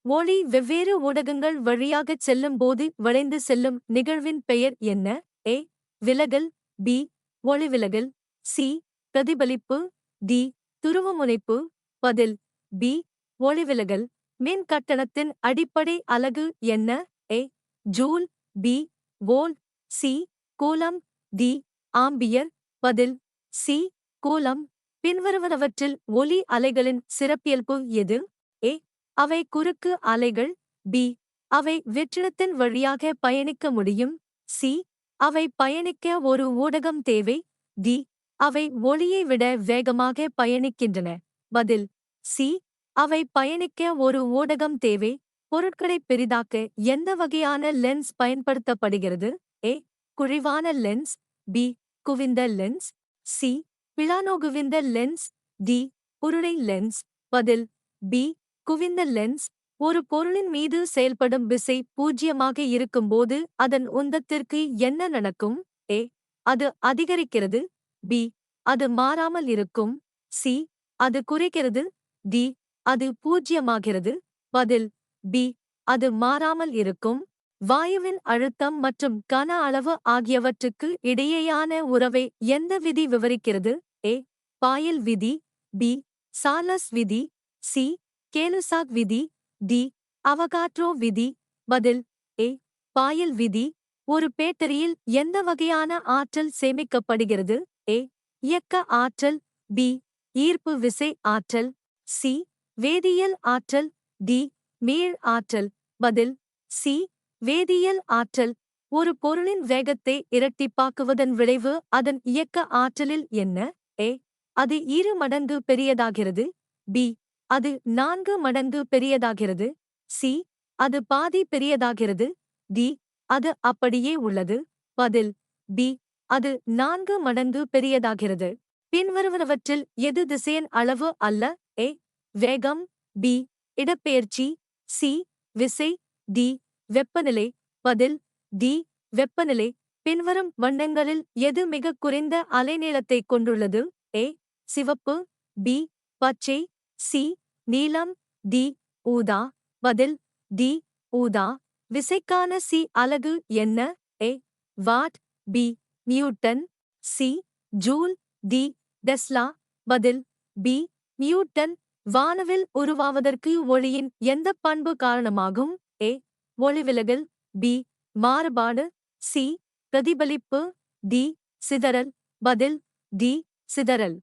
ஒளி வெவ்வேறு ஊடகங்கள் வழியாகச் செல்லும்போது வளைந்து செல்லும் நிகழ்வின் பெயர் என்ன? ஏ. விலகல். பி. ஒளிவிலகல். சி. பிரதிபலிப்பு. டி. துருவமுனைப்பு. பதில் பி. ஒளிவிலகல். மின் கட்டணத்தின் அடிப்படை அலகு என்ன? A. Joule. B. Volt. C. Coulomb. D. Ampere. பதில் சி. கூலம். பின்வருவனவற்றில் ஒலி அலைகளின் சிறப்பியல்பு எது? ஏ. அவை குறுக்கு அலைகள். பி. அவை வெற்றிடத்தின் வழியாக பயணிக்க முடியும். சி. அவை பயணிக்க ஒரு ஊடகம் தேவை. டி. அவை ஒளியை விட வேகமாக பயணிக்கின்றன. பதில் சி. அவை பயணிக்க ஒரு ஊடகம் தேவை. பொருட்களை பெரிதாக்க எந்த வகையான லென்ஸ் பயன்படுத்தப்படுகிறது? ஏ. குழிவான லென்ஸ். பி. குவிந்த லென்ஸ். சி. பிளானோகுவிந்த லென்ஸ். டி. உருளை லென்ஸ். பதில் பி. குவிந்த லென்ஸ். ஒரு பொருளின் மீது செயல்படும் விசை பூஜ்யமாக இருக்கும்போது அதன் உந்தத்திற்கு என்ன நடக்கும்? ஏ. அது அதிகரிக்கிறது. பி. அது மாறாமல் இருக்கும். சி. அது குறைகிறது. டி. அது பூஜ்யமாகிறது. பதில் பி. அது மாறாமல் இருக்கும். வாயுவின் அழுத்தம் மற்றும் கன அளவு ஆகியவற்றுக்கு இடையேயான உறவை எந்த விதி விவரிக்கிறது? ஏ. பாயல் விதி. பி. சார்லஸ் விதி. சி. கேலுசாக் விதி. டி. அவகாட்ரோ விதி. பதில் ஏ. பாயல் விதி. ஒரு பேட்டரியில் எந்த வகையான ஆற்றல் சேமிக்கப்படுகிறது? ஏ. இயக்க ஆற்றல். பி. ஈர்ப்பு விசை ஆற்றல். சி. வேதியியல் ஆற்றல். டி. மீள் ஆற்றல். பதில் சி. வேதியியல் ஆற்றல். ஒரு பொருளின் வேகத்தை இரட்டிப்பாக்குவதன் விளைவு அதன் இயக்க ஆற்றலில் என்ன? ஏ. அது 2 மடங்கு பெரியதாகிறது. பி. அது 4 மடங்கு பெரியதாகிறது. சி. அது பாதி பெரியதாகிறது. டி. அது அப்படியே உள்ளது. பதில் பி. அது 4 மடங்கு பெரியதாகிறது. பின்வருவனவற்றில் எது திசையன் அளவு அல்ல? ஏ. வேகம். பி. இடப்பெயர்ச்சி. சி. விசை. டி. வெப்பநிலை. பதில் டி. வெப்பநிலை. பின்வரும் வண்ணங்களில் எது மிகக் குறைந்த அலைநீளத்தை கொண்டுள்ளது? ஏ. சிவப்பு. பி. பச்சை. சி. நீலம். டி. ஊதா. பதில் டி. ஊதா. விசைக்கான சி அலகு என்ன? A. Watt. B. Newton. C. Joule. D. Tesla. பதில் பி. நியூட்டன். வானவில் உருவாவதற்கு ஒளியின் எந்த பண்பு காரணமாகும்? ஏ. ஒளிவிலகல். பி. மாறுபாடு. சி. பிரதிபலிப்பு. டி. சிதறல். பதில் டி. சிதறல்.